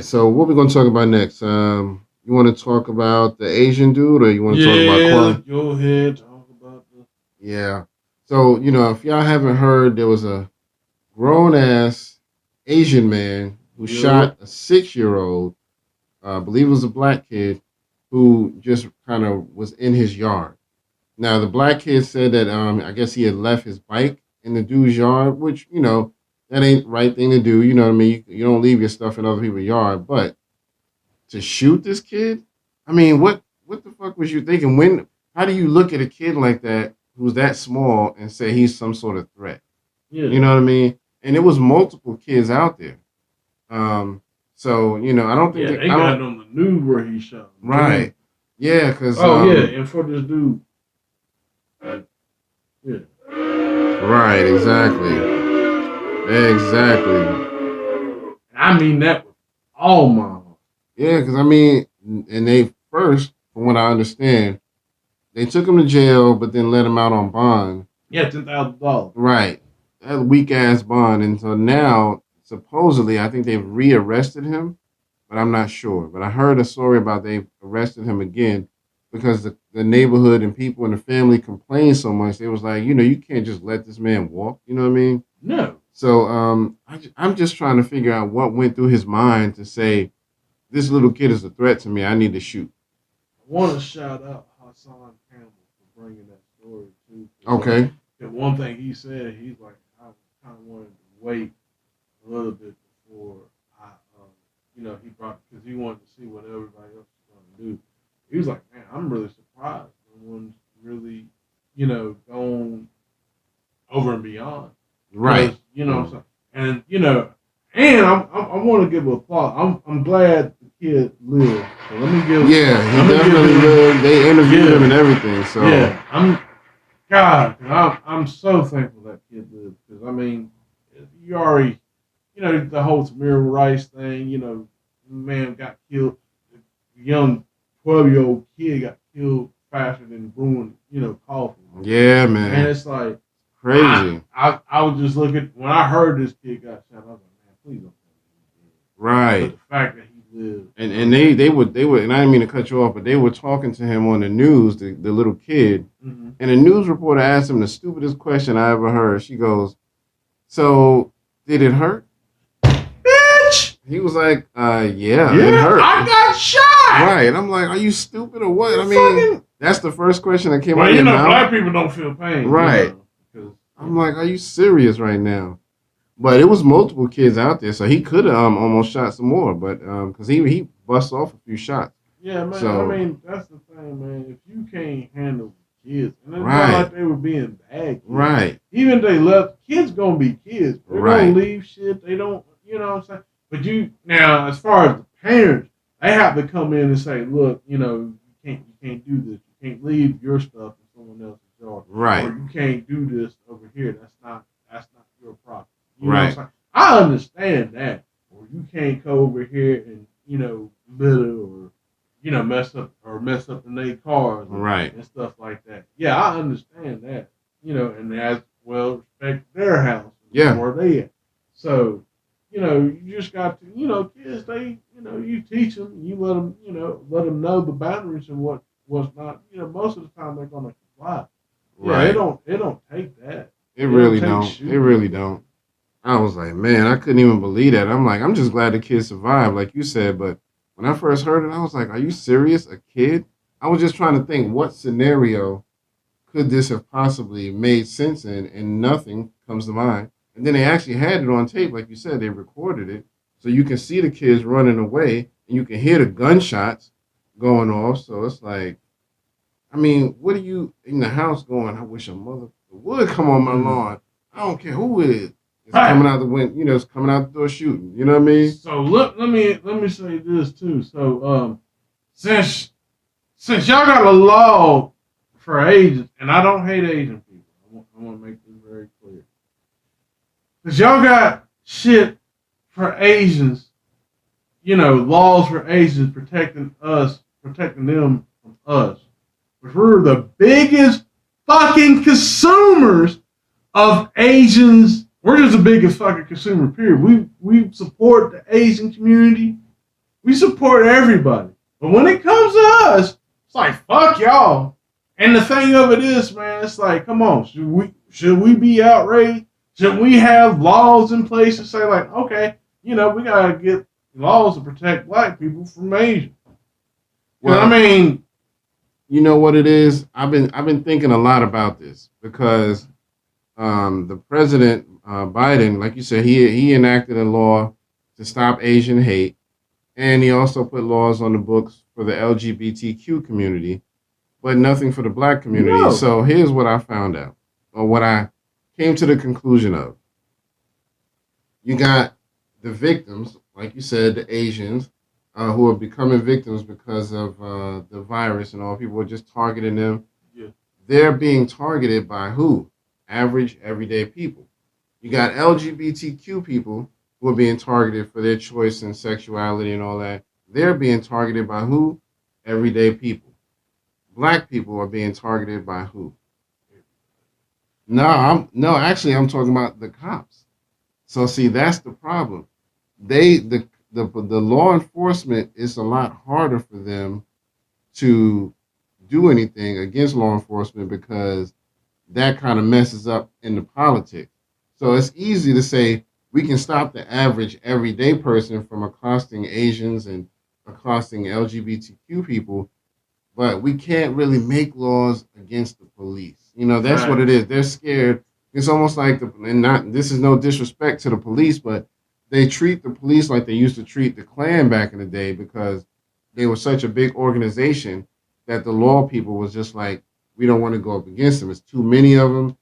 So what we gonna talk about next? You want to talk about the Asian dude, or you want to talk about Yeah, let's Kwame? go ahead talk about the. Yeah. So if y'all haven't heard, there was a grown ass Asian man who Yup. shot a 6 year old. I believe it was a black kid who just kind of was in his yard. Now the black kid said that I guess he had left his bike in the dude's yard, which that ain't the right thing to do. You know what I mean? You don't leave your stuff in other people's yard, but to shoot this kid, I mean, what the fuck was you thinking? How do you look at a kid like that who's that small and say he's some sort of threat? Yeah. You know what I mean? And it was multiple kids out there. Um, so I don't think Yeah, that they I got don't it on the news where he shot him too. right. Yeah, because Oh yeah, and for this dude, yeah, right, exactly, exactly. I mean that with all my heart. Yeah, because I mean, and they first, from what I understand, they took him to jail, but then let him out on bond. Yeah, $10,000. Right, that weak ass bond, and so now supposedly I think they've rearrested him, but I'm not sure. But I heard a story about they arrested him again because the neighborhood and people in the family complained so much. They was like, you can't just let this man walk. You know what I mean? No, So I'm just trying to figure out what went through his mind to say this little kid is a threat to me. I need to shoot. I want to shout out Hassan Campbell for bringing that story too. 'Cause, Okay. the one thing he said, he's like, I kind of wanted to wait a little bit before I, he brought because he wanted to see what everybody else was going to do. He was like, man, I'm really surprised no one's really, gone over and beyond. Right. What I'm saying? And, and I want to give a applause. I'm glad the kid lived. So let me give. Yeah, he Let me give definitely him. lived. They interviewed Yeah, him and everything. So yeah. I'm so thankful that kid lived because I mean, you already, the whole Tamir Rice thing. Man got killed. The young 12-year-old kid got killed faster than brewing, coffee. yeah, And man, it's like crazy. I was just looking when I heard this kid got shot. I was like, man, please don't tell me he did. But Right. the fact that he lived, And they would and I didn't mean to cut you off, but they were talking to him on the news, the little kid, mm-hmm. and the news reporter asked him the stupidest question I ever heard. She goes, "So did it hurt?" Bitch, He was like, yeah, it yeah, hurt." I got shot. Right. And I'm like, are you stupid or what? I mean, Fucking, that's the first question that came out well, of your black mouth. people don't feel pain, Right. Because I'm like, are you serious right now? But it was multiple kids out there, so he could have almost shot some more, but because he bust off a few shots. yeah, man. I So mean, that's the thing, man. If you can't handle kids, and it's not right, like they were being bad kids. right, Even if they left, kids gonna be kids. They're right, gonna leave shit. They don't, you know what I'm saying? But now, as far as the parents, they have to come in and say, look, you can't do this. You can't leave your stuff in someone else's yard, right, or you can't do this over here. That's not your property. You know what I'm right, saying? I understand that. Or you can't go over here and litter or mess up in their cars right. and stuff like that. Yeah, I understand that. And as well respect their house Yeah, where they at. So, you just got to, kids, they, you teach them, you let them know the boundaries and what's not. Most of the time they're gonna comply. Yeah, right. it don't take that. It It don't really take don't. It shooting. really don't. I was like, man, I couldn't even believe that. I'm like, I'm just glad the kid survived, like you said. But when I first heard it, I was like, are you serious? A kid? I was just trying to think what scenario could this have possibly made sense in, and nothing comes to mind. And then they actually had it on tape, like you said, they recorded it, so you can see the kids running away, and you can hear the gunshots going off. So it's like, I mean, what are you in the house going? I wish a mother would come on my Mm. lawn. I don't care who it is. It's Right. coming out the window, it's coming out the door shooting. You know what I mean? So let me say this too. So since y'all got a law for Asians, and I don't hate Asian people. I want to make this very clear. Because y'all got shit for Asians, laws for Asians protecting them from us. But we're the biggest fucking consumers of Asians. We're just the biggest fucking consumer, period. We support the Asian community We support everybody. But when it comes to us, it's like, fuck y'all. And the thing of it is, man, it's like, come on, should we be outraged? Should we have laws in place to say, like, okay, we gotta get laws to protect black people from Asians? Well, I mean, you know what it is? I've been thinking a lot about this because the president Biden, like you said, he enacted a law to stop Asian hate, and he also put laws on the books for the LGBTQ community, but nothing for the black community. No. So here's what I found out, or what I came to the conclusion of. You got the victims, like you said, the Asians, who are becoming victims because of the virus and all. People are just targeting them. Yeah. They're being targeted by who? Average, everyday people. You got LGBTQ people who are being targeted for their choice in sexuality and all that. They're being targeted by who? Everyday people. Black people are being targeted by who? Actually, I'm talking about the cops. So see, that's the problem. The law enforcement, is a lot harder for them to do anything against law enforcement because that kind of messes up in the politics. So it's easy to say we can stop the average everyday person from accosting Asians and accosting LGBTQ people, but we can't really make laws against the police. That's Right. what it is. They're scared. It's almost like this is no disrespect to the police, but they treat the police like they used to treat the Klan back in the day because they were such a big organization that the law people was just like, we don't want to go up against them. It's too many of them.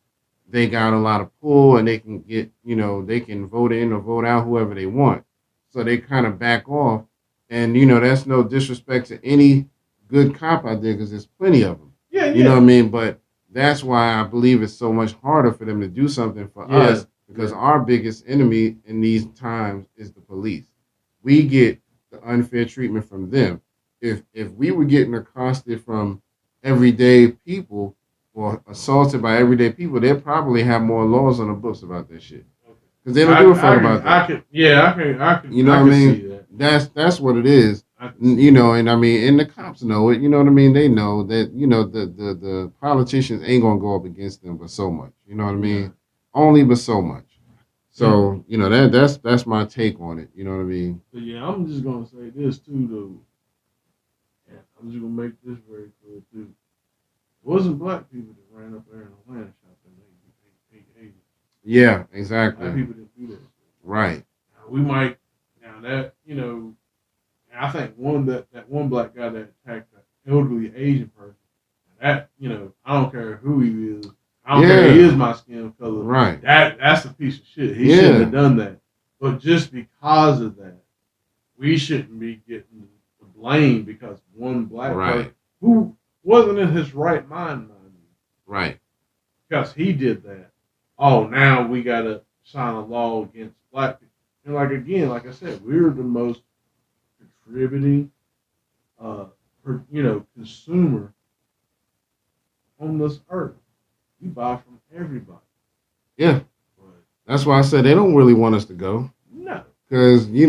They got a lot of pull and they can get, they can vote in or vote out whoever they want. So they kind of back off. And, that's no disrespect to any good cop out there because there's plenty of them. Yeah, You know what I mean? But that's why I believe it's so much harder for them to do something for us because our biggest enemy in these times is the police. We get the unfair treatment from them. If we were getting accosted from everyday people or assaulted by everyday people, they'd probably have more laws on the books about that shit because they don't give a fuck about that. I can. You know what I mean? See that. That's what it is. And I mean, and the cops know it. You know what I mean? They know that the politicians ain't gonna go up against them, but so much. You know what I mean? Yeah. Only, but so much. So that's my take on it. You know what I mean? So yeah, I'm just gonna say this too, though. And I'm just gonna make this very clear too. It wasn't black people that ran up there in Atlanta shot them eight. Yeah, exactly. Black people didn't do that. Right. Now, we might that I think that one black guy that attacked an elderly Asian person. That I don't care who he is. I don't care if he is my skin color. Right. That's a piece of shit. He shouldn't have done that. But just because of that, we shouldn't be getting the blame because one black person who wasn't in his right mind. Right. Because he did that. Oh, now we gotta sign a law against black people. And like I said, we're the most contributing, consumer on this earth. We buy from everybody. Yeah. That's why I said they don't really want us to go. No. Because we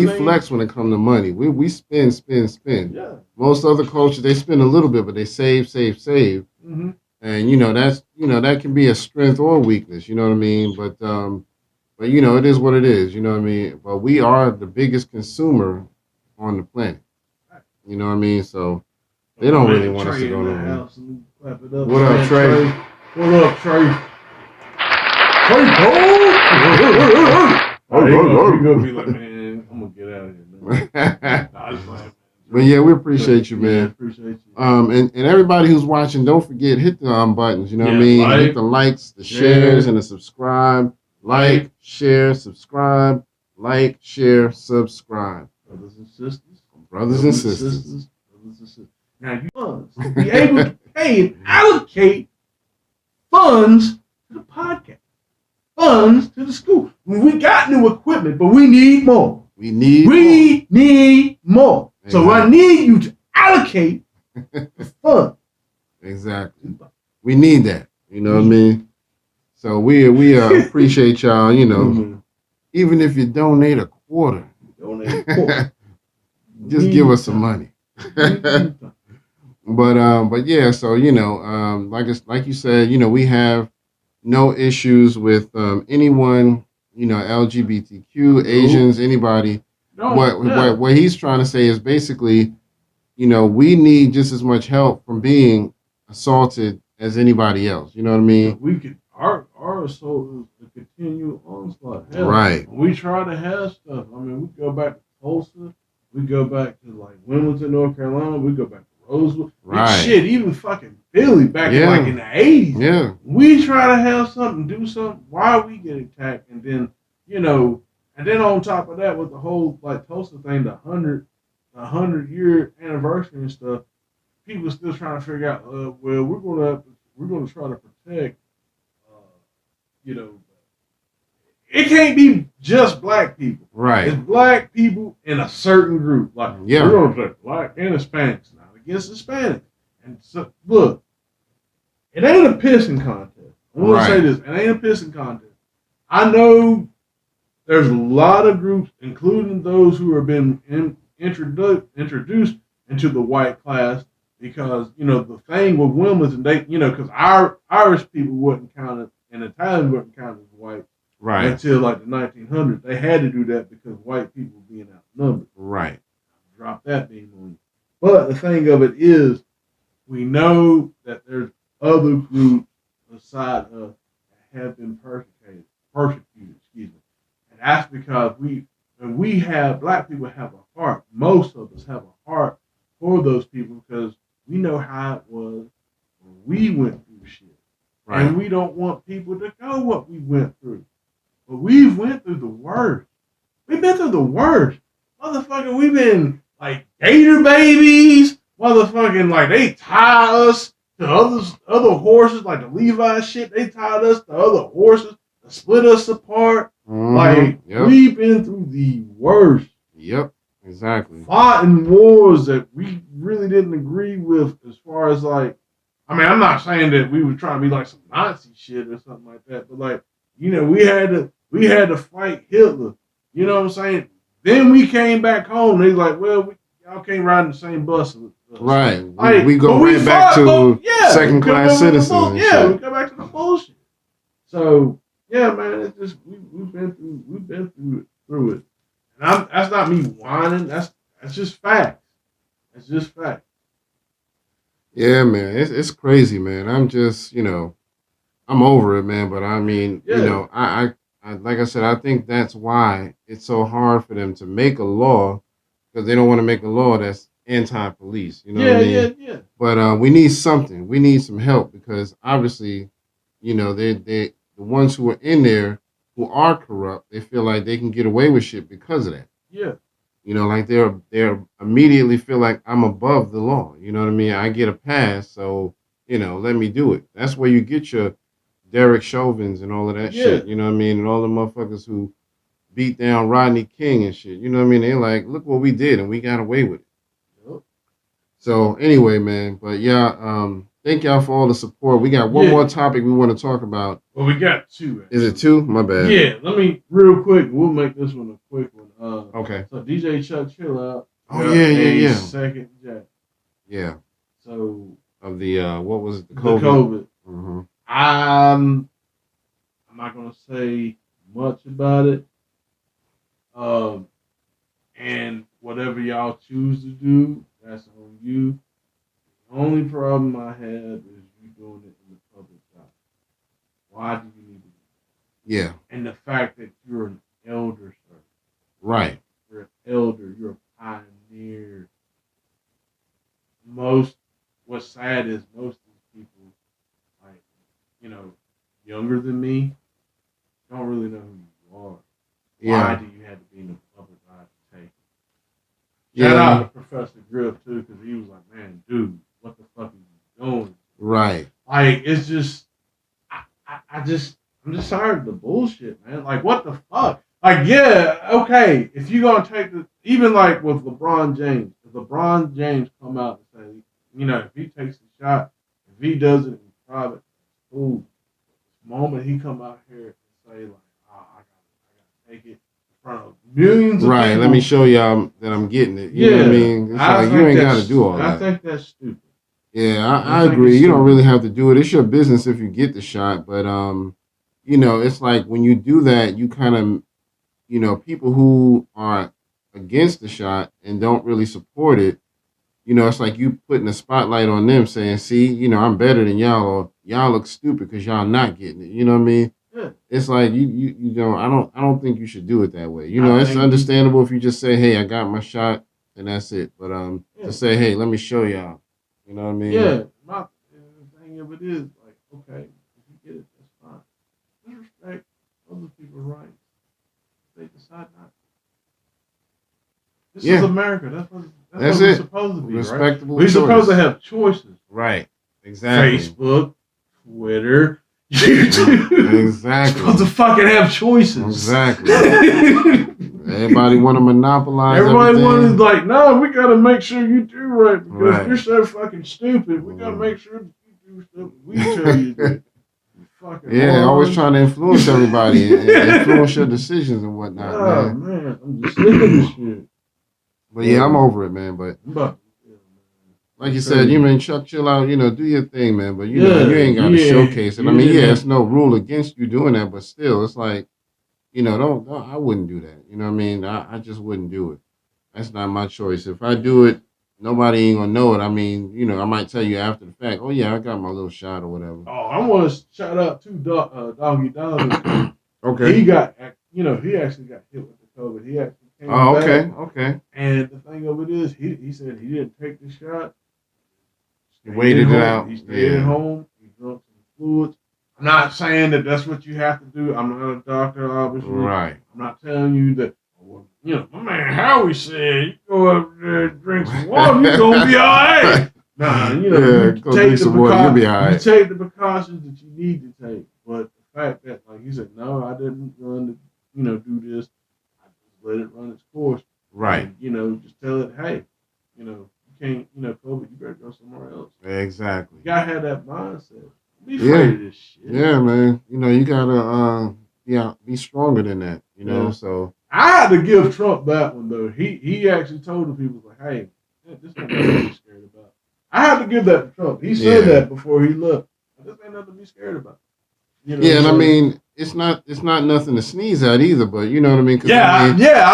flex when it comes to money. We spend. Yeah. Most other cultures they spend a little bit, but they save. Mm-hmm. And that can be a strength or a weakness. You know what I mean? But it is what it is. You know what I mean? But we are the biggest consumer on the planet. You know what I mean? So they don't really want us to go nowhere. What up, Trey? What up, Trey? Trey Cole! You're gonna be like, man, I'm gonna get out of here, man. But yeah, we appreciate you, man. Appreciate you. And everybody who's watching, don't forget, hit the buttons. You know what I mean? Hit the likes, the shares, and the subscribe. Like, share, subscribe. Like, share, subscribe. Brothers and sisters. Brothers and sisters. Now you funds to be able to pay and allocate funds to the podcast, funds to the school. We got new equipment, but we need more. We need more. Exactly. So I need you to allocate the fund. Exactly. We need that. You know what I mean? So we appreciate y'all. Even if you donate quarter. Donate a quarter. Just give us some money. Time. But yeah, so like you said, we have no issues with anyone, LGBTQ, Nope. Asians, anybody. Don't never. What he's trying to say is basically, we need just as much help from being assaulted as anybody else. You know what I Yeah, mean? we could our assault is a continual onslaught. Hell, Right. when we try to have stuff. I mean, we go back to Tulsa, we go back to like Wilmington, North Carolina, we go back to Roseville. Right. Shit, even fucking Philly back in like Yeah. in the 80s. Yeah. We try to have something, do something. Why we get attacked, and then and then on top of that, with the whole like Tulsa thing, the 100 year anniversary and stuff, people still trying to figure out. Well, we're gonna try to protect. Uh, you know, it can't be just black people. Right. It's black people in a certain group. Like Yeah. we're gonna protect black and Hispanics, not against Hispanics. And so, look, it ain't a pissing contest. I want to say Right. this: it ain't a pissing contest. I know there's a lot of groups, including those who have been introduced into the white class, because the thing with Wilmington, they because our Irish people wasn't counted and Italians wasn't counted as white Right. until like the 1900s. They had to do that because white people were being outnumbered. Right. Drop that beam on you. But the thing of it is, we know that there's other groups aside of that have been persecuted, excuse me. And that's because we have black people have a heart. Most of us have a heart for those people because we know how it was when we went through shit. Right. And we don't want people to know what we went through. But we've went through the worst. We've been through the worst. Motherfucker, we've been like gator babies. Motherfucking like they tie us to other horses, like the Levi shit. They tied us to other horses to split us apart. Mhm. Like Yep. we've been through the worst. Yep. Exactly. Fought in wars that we really didn't agree with as far as like I mean, I'm not saying that we were trying to be like some Nazi shit or something like that, but like, we had to fight Hitler. You know what I'm saying? Then we came back home. They like, well, y'all can't ride in the same bus with us. Right. Like, we go right back to second class citizens. We go back to the bullshit. So yeah, man, it's just we've been through it. And that's not me whining. That's just facts. That's just facts. Yeah, man. It's crazy, man. I'm just, I'm over it, man. But I mean, Yeah. I like I said, I think that's why it's so hard for them to make a law because they don't want to make a law that's anti-police. You know what I mean? Yeah. But we need something. We need some help because obviously, they the ones who are in there who are corrupt, they feel like they can get away with shit because of that. Yeah. Like they're immediately feel like I'm above the law. You know what I mean? I get a pass, so let me do it. That's where you get your Derek Chauvins and all of that Yeah. shit. You know what I mean? And all the motherfuckers who beat down Rodney King and shit. You know what I mean? They're like, look what we did and we got away with it. Yep. So anyway, man, but yeah, thank y'all for all the support. We got one Yeah. more topic we want to talk about. Well, we got two. Is it two? My bad. Yeah, let me real quick. We'll make this one a quick one. Okay. So DJ Chuck Chill Out. Oh, yeah. Second jack. Yeah. So Of the what was it? The the COVID. COVID. Mhm. I'm not gonna say much about it. And whatever y'all choose to do, that's on you. The only problem I have is you doing it in the public eye. Why do you need to do that? Yeah. And the fact that you're an elder, sir. Right. You're an elder. You're a pioneer. What's sad is most of these people, like, younger than me, don't really know who you are. Why Yeah. do you have to be in the public eye to take it? Shout out to Professor Griff, too, because he was like, man, dude, what the fuck are you doing? Right. Like, it's just, I'm just tired of the bullshit, man. Like, what the fuck? Like, yeah, okay, if you're going to take even like with LeBron James, if LeBron James come out and say, if he takes the shot, if he does it in private, cool. The moment he come out here and say, like, I gotta take it, front of millions of Right. people. Let me show y'all that I'm getting it. You know what I mean? It's like you ain't got to do all that. I think that's stupid. Yeah, I agree. You don't really have to do it. It's your business if you get the shot, but you know, it's like when you do that, you kind of, you know, people who are against the shot and don't really support it, you know, it's like you putting a spotlight on them, saying, "See, you know, I'm better than y'all, or y'all look stupid because y'all not getting it." You know what I mean? Yeah. It's like you know, I don't think you should do it that way. You know, it's understandable if you just say, "Hey, I got my shot," and that's it. But to say, "Hey, let me show y'all," you know what I mean? Yeah. My thing of it is like, okay, if you get it, that's fine. Just respect other people's rights. They decide not. This is America. That's what we're supposed to be, respectable. Right? We're supposed to have choices. Right. Exactly. Facebook, Twitter, YouTube. Exactly. We're supposed to fucking have choices. Exactly. Everybody want to monopolize. Everybody wants like, no, we got to make sure you do right because you're so fucking stupid. We got to make sure that you do stuff we tell you to do. Yeah, always trying to influence everybody and influence your decisions and whatnot, oh, man. I'm just sick of this shit. But yeah, I'm over it, man. But like you said, you mean Chuck, chill out, you know, do your thing, man. But you know, you ain't got to showcase it. I mean, it's no rule against you doing that, but still, it's like, you know, don't I wouldn't do that. You know what I mean? I just wouldn't do it. That's not my choice. If I do it, nobody ain't gonna know it. I mean, you know, I might tell you after the fact. Oh yeah, I got my little shot or whatever. Oh, I want to shout out to Doggy Dog. Okay. He got, you know, he actually got hit with the COVID. He actually came back. Okay. And the thing of it is, he said he didn't take the shot. He waited it out. He stayed at home. He drank some fluids. I'm not saying that that's what you have to do. I'm not a doctor, obviously. Right. I'm not telling you that. You know, my man Howie said, you go up there and drink some water, you're going to be all right. Nah, you know, you take the water, you'll be all right. You take the precautions that you need to take. But the fact that, like he said, no, I didn't run to, you know, do this. I just let it run its course. Right. And, you know, just tell it, hey, you know, you can't, you know, COVID, you better go somewhere else. Exactly. You got to have that mindset. Be afraid of this shit. Yeah, man. You know, you got to, be stronger than that, you know, so. I had to give Trump that one though. He actually told the people like, "Hey, this ain't nothing to be scared about." I had to give that to Trump. He said that before he left. This ain't nothing to be scared about. You know and I mean, it's not nothing to sneeze at either. But you know what I mean? I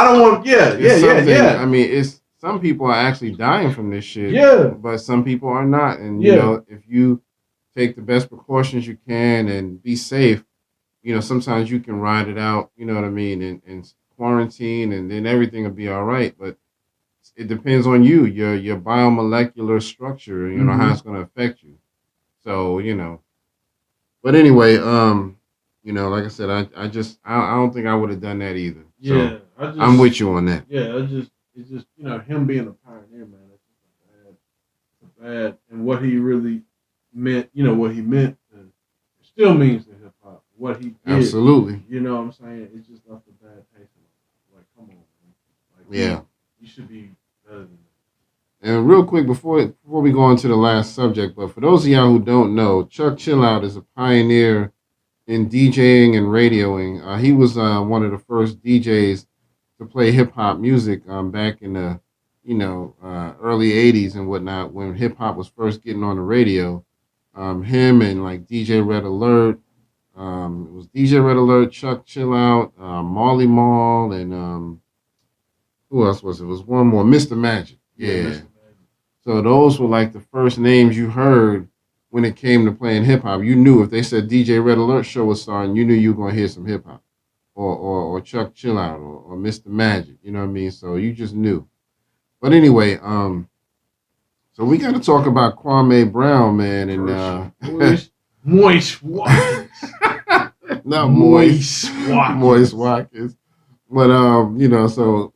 don't want. I mean, it's some people are actually dying from this shit. Yeah, but some people are not. And you know, if you take the best precautions you can and be safe, you know, sometimes you can ride it out. You know what I mean? And quarantine, and then everything will be all right. But it depends on you, your biomolecular structure, you know, how it's going to affect you. So, you know, but anyway, you know, like I said, I don't think I would have done that either. Yeah, so I'm with you on that. Yeah, it's just you know, him being a pioneer, man. It's bad, and what he really meant, you know, what he meant, and it still means to hip hop. What he did, absolutely. You know what I'm saying? It's just left a bad taste. Like, come on, man. Like, you should be better than that. And real quick, before we go on to the last subject, but for those of y'all who don't know, Chuck Chillout is a pioneer in DJing and radioing. He was one of the first DJs to play hip hop music back in the early '80s and whatnot, when hip hop was first getting on the radio. Him and like DJ Red Alert. It was DJ Red Alert, Chuck Chillout, Marley Marl, and who else was it? It was one more, Mr. Magic. Yeah. Mr. Magic. So those were like the first names you heard when it came to playing hip hop. You knew if they said DJ Red Alert show was starting, you knew you were gonna hear some hip hop, or Chuck Chillout, or Mr. Magic. You know what I mean? So you just knew. But anyway, so we got to talk about Kwame Brown, man, and Moist Watkins. Not Moist Watkins. But you know, so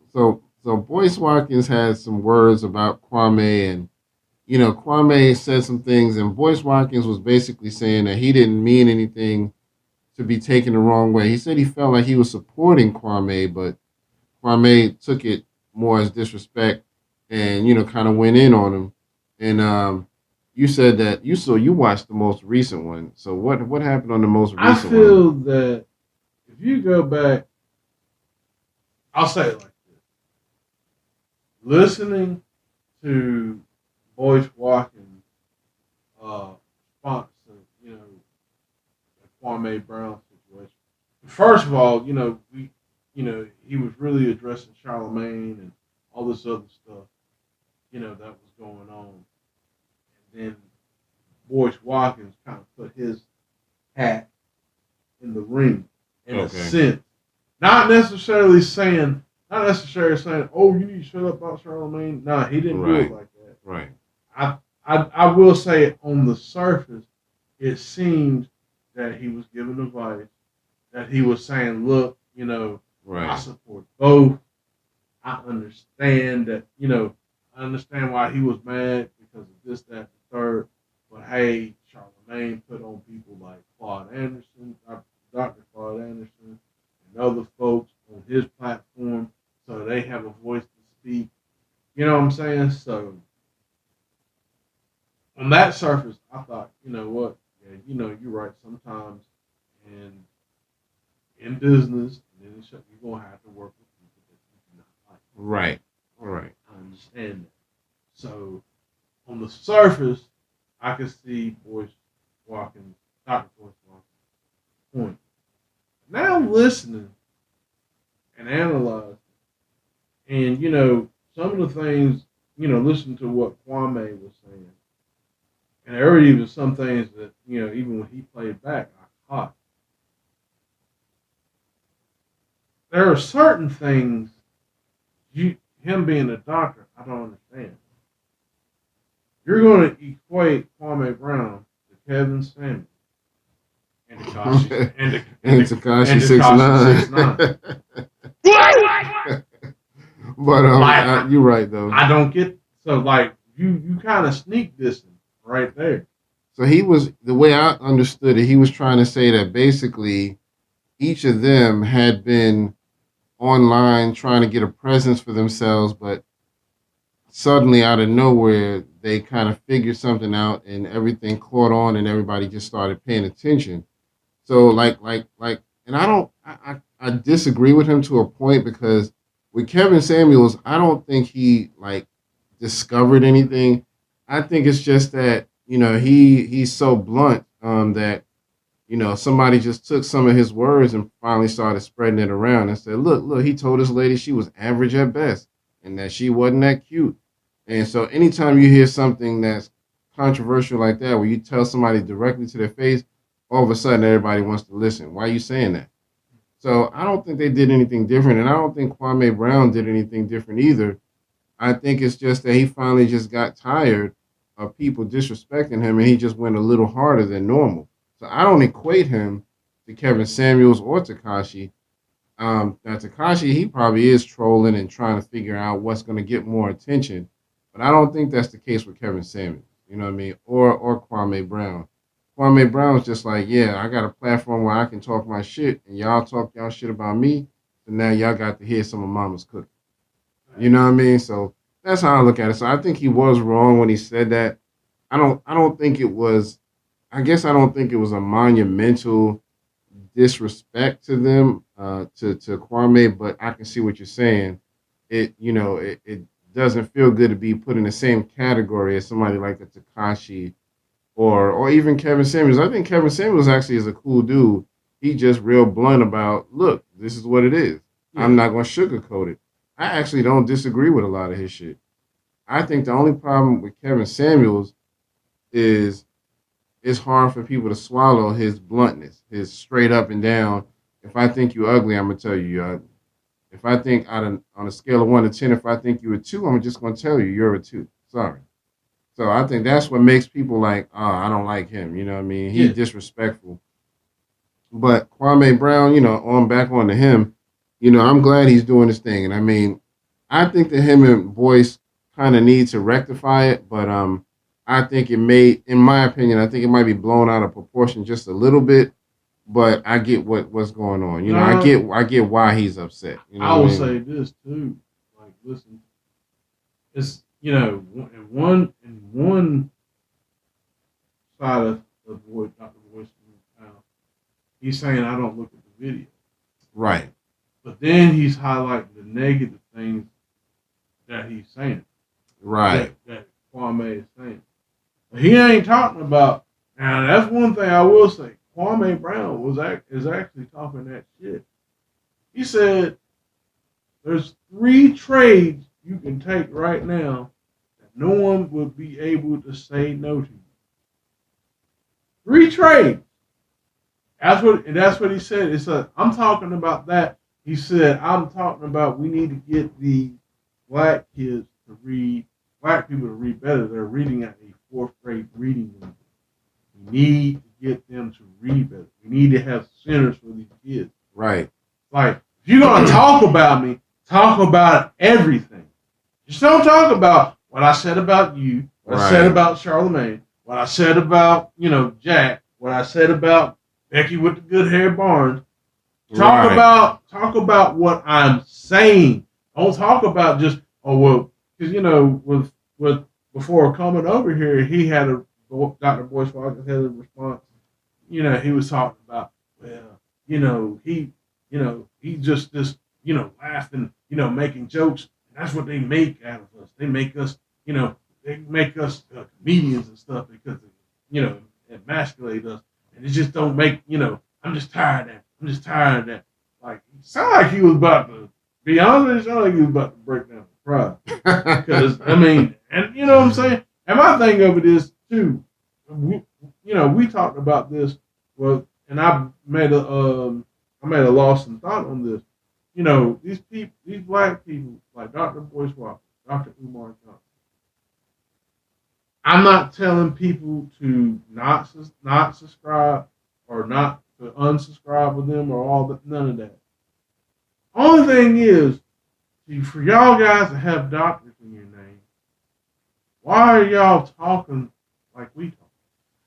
Boyce Watkins had some words about Kwame, and you know, Kwame said some things, and Boyce Watkins was basically saying that he didn't mean anything to be taken the wrong way. He said he felt like he was supporting Kwame, but Kwame took it more as disrespect, and you know, kind of went in on him. And you said that you watched the most recent one. So what happened on the most recent one? I feel that if you go back I'll say it like this: listening to Boyce Watkins uh, sponsor, you know, the Kwame Brown situation. First of all, he was really addressing Charlemagne and all this other stuff, that was going on. And then Boyce Watkins kind of put his hat in the ring in a Okay. sense. Not necessarily saying, oh, you need to shut up about Charlemagne. Nah, he didn't do it Right. like that. Right. I will say on the surface, it seemed that he was giving advice, that he was saying, look, I Right. support both. I understand that, I understand why he was mad because of this, that, and the third. But hey, Charlemagne put on people like Claude Anderson, Dr. Claude Anderson, and other folks on his platform so they have a voice to speak. You know what I'm saying? So on that surface, I thought, you know what? Yeah, you're right. Sometimes in business, and then you're gonna have to work with people that you do not like. Right. Right. I understand that. So on the surface, I can see Dr. Boyce Watkins' point. Now listening and analyzing, and some of the things, listen to what Kwame was saying, and there were even some things that even when he played back, I caught. There are certain things him being a doctor, I don't understand. You're going to equate Kwame Brown to Kevin Samuels and Takashi And Takashi and six Takashi nine. 6ix9ine. But Like you're right though. I don't get so like you kind of sneak this right there. So he was the way I understood it. He was trying to say that basically each of them had been online trying to get a presence for themselves, but suddenly out of nowhere they kind of figured something out and everything caught on and everybody just started paying attention. So and I disagree with him to a point because with Kevin Samuels, I don't think he like discovered anything. I think it's just that he's so blunt that somebody just took some of his words and finally started spreading it around and said, look, he told this lady she was average at best and that she wasn't that cute. And so anytime you hear something that's controversial like that, where you tell somebody directly to their face, all of a sudden everybody wants to listen. Why are you saying that? So I don't think they did anything different, and I don't think Kwame Brown did anything different either. I think it's just that he finally just got tired of people disrespecting him, and he just went a little harder than normal. So I don't equate him to Kevin Samuels or Takashi. Now Takashi, he probably is trolling and trying to figure out what's going to get more attention, but I don't think that's the case with Kevin Samuels. You know what I mean? Or Kwame Brown. Kwame Brown's just like, yeah, I got a platform where I can talk my shit, and y'all talk y'all shit about me. So now y'all got to hear some of Mama's cooking. You know what I mean? So that's how I look at it. So I think he was wrong when he said that. I don't think it was. I guess I don't think it was a monumental disrespect to them, to Kwame, but I can see what you're saying. It doesn't feel good to be put in the same category as somebody like a Takashi or even Kevin Samuels. I think Kevin Samuels actually is a cool dude. He just real blunt about, look, this is what it is. Yeah. I'm not gonna sugarcoat it. I actually don't disagree with a lot of his shit. I think the only problem with Kevin Samuels is it's hard for people to swallow his bluntness, his straight up and down. If I think you ugly, I'm gonna tell you you're ugly. If I think on a scale of 1 to 10, if I think you're a two, I'm just gonna tell you you're a two. Sorry. So I think that's what makes people like, oh, I don't like him. You know what I mean? He's Yeah. disrespectful. But Kwame Brown, on back on to him, I'm glad he's doing this thing. And I mean, I think that him and Boyce kind of need to rectify it, but I think in my opinion, I think it might be blown out of proportion just a little bit. But I get what's going on. I get why he's upset. You know I what I will mean? say this too. Like, listen, it's in one side of what Dr. Boyce now, he's saying I don't look at the video. Right. but then he's highlighting the negative things that he's saying. Right. That Kwame is saying. But he ain't talking about. Now that's one thing I will say. Kwame Brown is actually talking that shit. He said there's 3 trades you can take right now that no one would be able to say no to. 3 trades. That's what he said. It's I'm talking about that. He said, I'm talking about we need to get the black kids to read, black people to read better. They're reading at a 4th grade reading level. We need to get them to read better. We need to have centers for these kids. Right. Like, if you're going to talk about me, talk about everything. Just don't talk about what I said about you, what I said about Charlemagne, what I said about, Jack, what I said about Becky with the good hair Barnes. Talk about what I'm saying. Don't talk about just, because with before coming over here, he had Dr. Boyce Watkins had a response. He was talking about, he just laughing, making jokes. That's what they make out of us. They make us, comedians and stuff because emasculate us, and it just don't make, I'm just tired of that. I'm just tired of that. Like, it sounded like he was about to be honest. It sounded like he was about to break down and cry. Because and you know what I'm saying. And my thing of it is too, we talked about this. Well, and I made a loss in thought on this. These black people like Dr. Boyce Watkins, Dr. Umar Johnson. I'm not telling people to not subscribe or not to unsubscribe with them or all that. None of that. Only thing is, for y'all guys to have doctors in your name, why are y'all talking like we talk?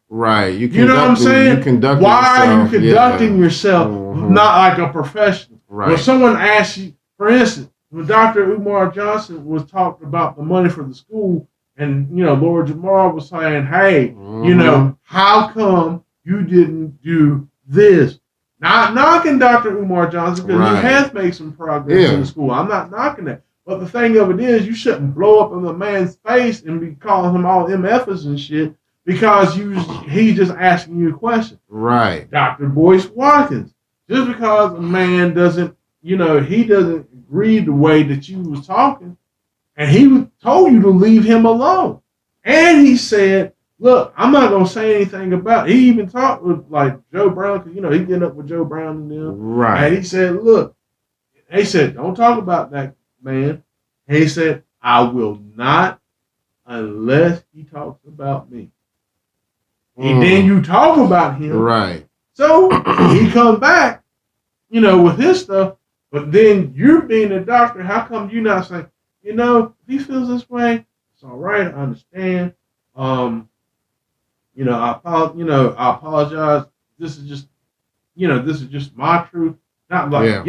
Right. You know what I'm saying? Why are you conducting yourself not like a professional? Right. When someone asks you, for instance, when Dr. Umar Johnson was talking about the money for the school, and Lord Jamar was saying, hey, how come you didn't do this? Not knocking Dr. Umar Johnson because he has made some progress in the school. I'm not knocking that. But the thing of it is, you shouldn't blow up in the man's face and be calling him all MFers and shit because he's just asking you a question. Right. Dr. Boyce Watkins. Just because a man doesn't, he doesn't agree the way that you was talking, and he told you to leave him alone. And he said, look, I'm not going to say anything about it. He even talked with, like, Joe Brown, because, he getting up with Joe Brown and them. Right. And he said, look, he said, don't talk about that man. And he said, I will not unless he talks about me. And then you talk about him. Right. So he come back, with his stuff. But then you're being a doctor. How come you not saying, if he feels this way, it's all right. I understand. I apologize. This is just my truth. Not like,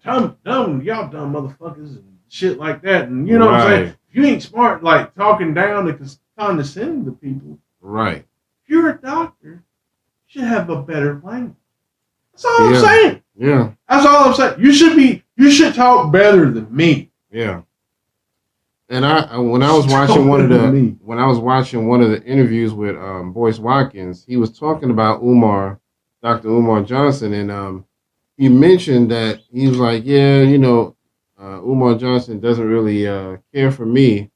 I'm dumb. Y'all dumb motherfuckers and shit like that. And what I'm saying? If you ain't smart, like talking down and condescending to people. Right. If you're a doctor, you should have a better language. That's all I'm saying. Yeah. That's all I'm saying. You should talk better than me. Yeah. And when I was watching one of the interviews with Boyce Watkins, he was talking about Dr. Umar Johnson, and he mentioned that he was like, Umar Johnson doesn't really care for me.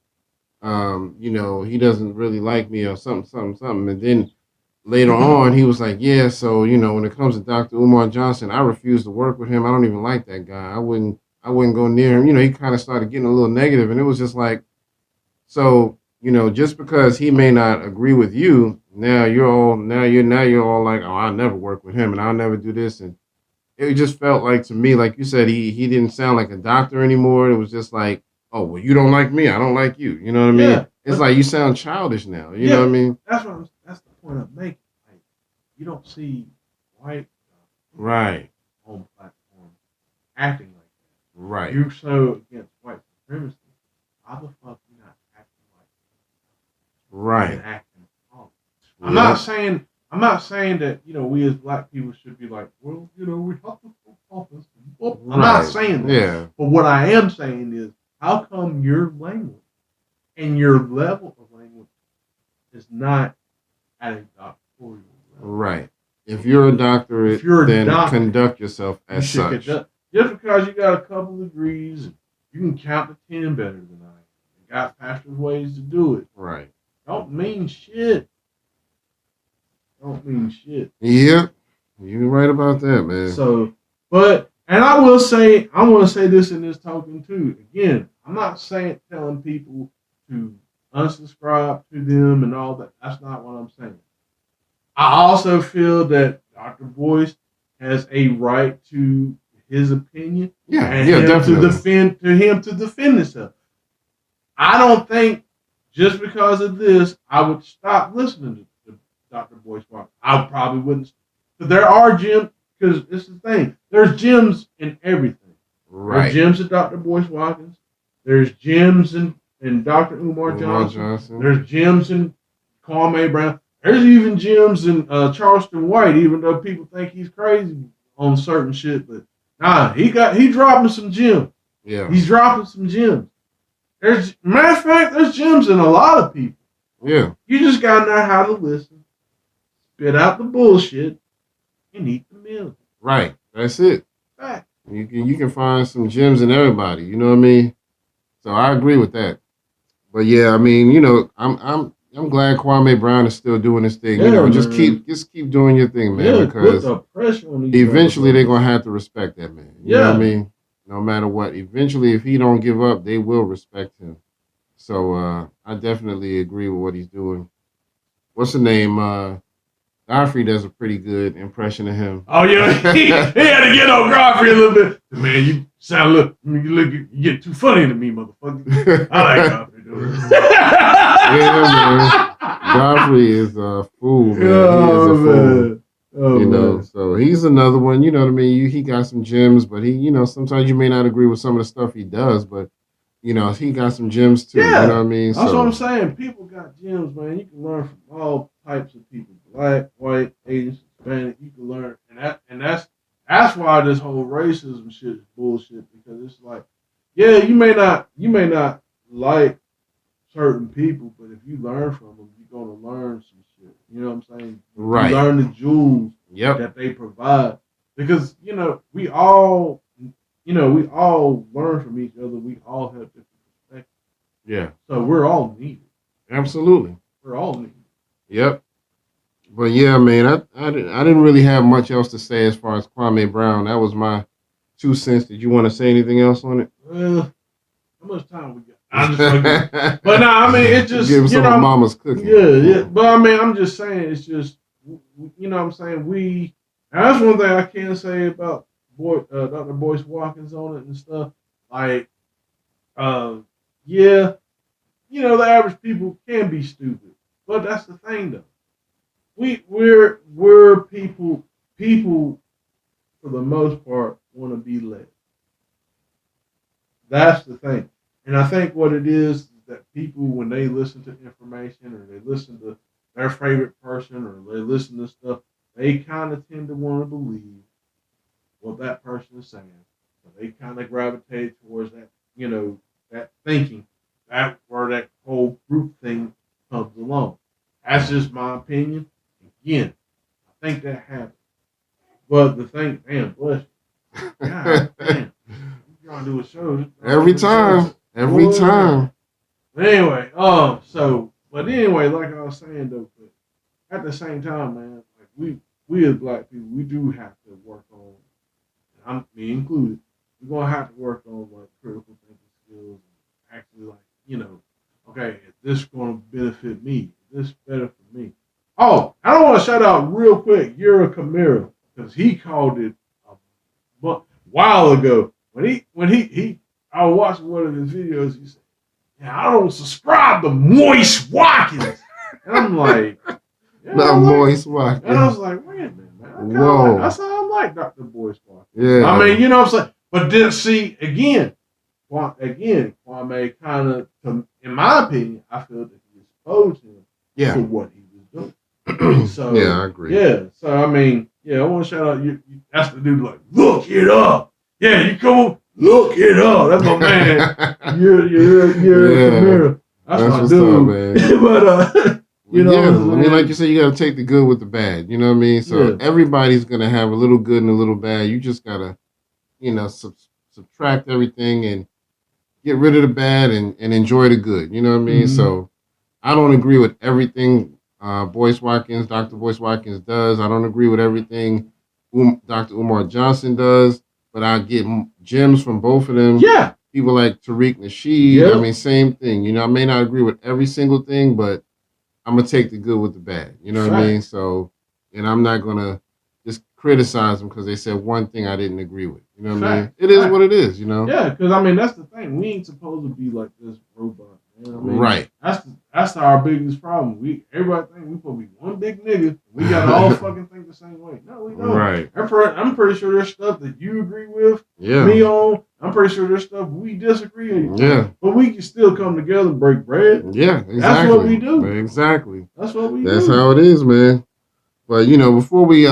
He doesn't really like me or something. And then later on, he was like, so when it comes to Dr. Umar Johnson, I refuse to work with him. I don't even like that guy. I wouldn't go near him. He kind of started getting a little negative, and it was just like, so, just because he may not agree with you, now you're all like, oh, I'll never work with him and I'll never do this. And it just felt like, to me, like you said, he didn't sound like a doctor anymore. It was just like, oh, well, you don't like me, I don't like you. You know what I mean? It's like you sound childish now. You know what I mean? That's the point I'm making. Like, you don't see white on platform acting like that. Right. You're so against white supremacy. How the fuck you not acting like that? Right. And acting wrong. I'm not saying that we as black people should be like, well, we have to go office Well, I'm not saying that. Yeah. But what I am saying is, how come your language and your level of language is not at a doctoral level? Right. If you're a doctorate, then conduct yourself as such. Just because you got a couple of degrees, you can count to 10 better than I am. You got faster ways to do it. Right. Don't mean shit. Don't mean shit. Yep. You're right about that, man. So, and I want to say this in this token too. Again, I'm not telling people to unsubscribe to them and all that. That's not what I'm saying. I also feel that Dr. Boyce has a right to his opinion. Definitely. To him to defend himself. I don't think just because of this, I would stop listening to Dr. Boyce Watkins. I probably wouldn't. But there are gems, because it's the thing. There's gems in everything. Right. There's gems in Dr. Boyce Watkins. There's gems in Dr. Umar Johnson. There's gems in Kwame Brown. There's even gems in Charleston White, even though people think he's crazy on certain shit. But nah, he dropping some gems. Yeah. He's dropping some gems. Matter of fact, there's gems in a lot of people. Yeah. You just gotta know how to listen, spit out the bullshit, and eat the meal. Right. That's it. Fact. You can find some gems in everybody. You know what I mean? So I agree with that. But yeah, I mean, I'm glad Kwame Brown is still doing his thing. Yeah, just keep doing your thing, man. Yeah, because put the pressure on eventually they're gonna have to respect that man. You know what I mean? No matter what. Eventually, if he don't give up, they will respect him. So I definitely agree with what he's doing. What's the name? Godfrey does a pretty good impression of him. Oh yeah, he had to get on Godfrey a little bit. Man, you sound you get too funny to me, motherfucker. I like Godfrey doing it. Yeah, man. Godfrey is a fool, man. He is a fool. Oh, so he's another one. You know what I mean? He got some gems, but he, sometimes you may not agree with some of the stuff he does, but he got some gems too. Yeah, you know what I mean? That's what I'm saying. People got gems, man. You can learn from all types of people: black, white, Asian, Hispanic. You can learn, and that's why this whole racism shit is bullshit. Because it's like, yeah, you may not like certain people, but if you learn from them, you're gonna learn some shit. You know what I'm saying? Right. You learn the jewels that they provide, because we all learn from each other. We all have different perspectives. Yeah. So we're all needed. Absolutely. We're all needed. Yep. But yeah, man, I didn't really have much else to say as far as Kwame Brown. That was my 2 cents. Did you want to say anything else on it? How much time we got? I'm just but no, I mean, it's just give some of Mama's cooking. Yeah. But I mean, I'm just saying, it's just what I'm saying. And that's one thing I can say about Dr. Boyce Watkins on it and stuff. Like, the average people can be stupid, but that's the thing though. We're people for the most part want to be led. That's the thing. And I think what it is that people, when they listen to information or they listen to their favorite person or they listen to stuff, they kind of tend to want to believe what that person is saying. So they kind of gravitate towards that, that thinking, where that whole group thing comes along. That's just my opinion. Again, I think that happens. But the thing, damn, bless you. God damn. You're trying to do a show. Every time. Every time. But anyway, but anyway, like I was saying though, but at the same time, man, like we as black people, we do have to work on, and me included, we're gonna have to work on like critical thinking skills and actually okay, is this gonna benefit me? Is this better for me? Oh, I don't want to shout out real quick Yura Kamira, because he called it a while ago when he I was watching one of his videos. He said, "Yeah, I don't subscribe to Moist Watkins," and I'm like, Moist Watkins. And I was like, "Wait a minute, man! Whoa, that's how I like Dr. Boyce Watkins." Yeah, I mean, you know what I'm saying. But then see again, Kwame kind of, in my opinion, I feel that he exposed him to what he was doing. So yeah, I agree. Yeah, so I mean, I want to shout out you. That's the dude like, look it up. Yeah, you come on, look it up. That's my man. You're Camaro. That's my what's dude. up, man. But you know, yeah, I mean, like you said, you got to take the good with the bad. You know what I mean? So everybody's gonna have a little good and a little bad. You just gotta, subtract everything and get rid of the bad and enjoy the good. You know what I mean? So I don't agree with everything Dr. Boyce Watkins does. I don't agree with everything Dr. Umar Johnson does, but I get gems from both of them. Yeah. People like Tariq Nasheed. I mean, same thing. You know, I may not agree with every single thing, but I'm gonna take the good with the bad. You know what I mean? So, and I'm not gonna just criticize them because they said one thing I didn't agree with. You know what I mean? It is what it is. You know? Yeah, because I mean that's the thing. We ain't supposed to be like this robot. You know what I mean? Right. That's our biggest problem. Everybody think we supposed to be one big nigga. We gotta all fucking think the same way. No, we don't. Right. I'm pretty sure there's stuff that you agree with. Yeah. Me on. I'm pretty sure there's stuff we disagree on. Yeah. But we can still come together and break bread. Yeah, exactly. That's what we do. Exactly. That's what we do. That's how it is, man. But before we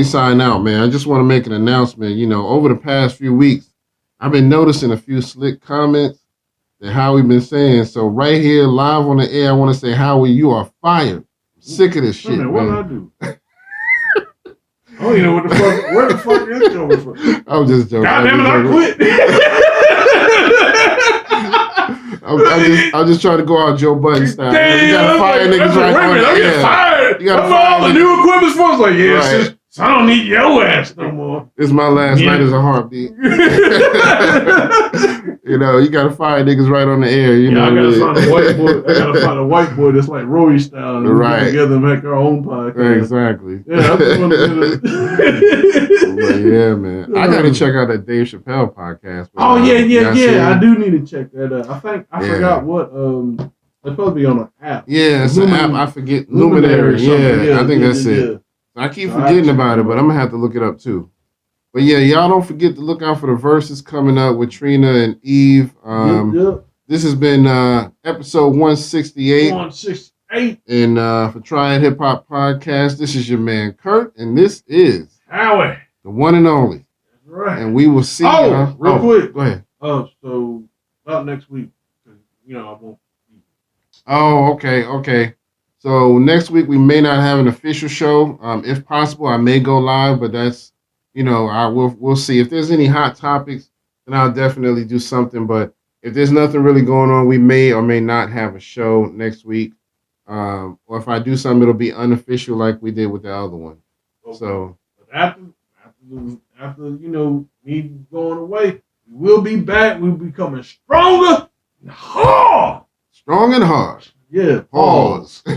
sign out, man, I just want to make an announcement. Over the past few weeks, I've been noticing a few slick comments that Howie been saying. So right here, live on the air, I want to say, Howie, you are fired. I'm sick of this shit, man. What did I do? I don't even know what the fuck. Where the fuck is Joe from? I'm just joking. God damn it, I quit. I'm just trying to go out Joe Budden style. Damn, you gotta fire niggas right on the I'm air. getting fired. You gotta I'm fire all the niggas. new equipment's for. It's like, yeah, Right. sis, so I don't need your ass no more. It's my last night as a heartbeat. You gotta fire niggas right on the air. I gotta find a white boy. I gotta find a white boy that's like Roy style, and we get together and make our own podcast. Exactly. Yeah, I just want to But yeah, man. I gotta check out that Dave Chappelle podcast. Oh yeah. I do need to check that out. I forgot what it's supposed to be on an app. Yeah, it's an app. I forget. Luminary. Yeah, I think that's it. I keep forgetting about it, but I'm gonna have to look it up too. But yeah, y'all don't forget to look out for the verses coming up with Trina and Eve. This has been episode 168. 168. And for Try It Hip Hop Podcast, this is your man Kurt, and this is Howie, the one and only. That's right. And we will see. Real quick. Go ahead. So about next week, I won't. Oh, okay. So next week we may not have an official show. If possible, I may go live, but that's we'll see. If there's any hot topics, then I'll definitely do something. But if there's nothing really going on, we may or may not have a show next week. Or if I do something, it'll be unofficial like we did with the other one. Okay. So after me going away, we will be back. We'll be coming stronger and hard. Strong and hard. Yeah. Pause. All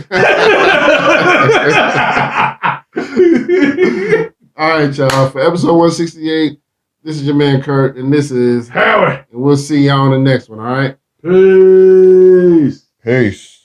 right, y'all. For episode 168, this is your man Kurt, and this is Howie. And we'll see y'all on the next one, all right? Peace. Peace.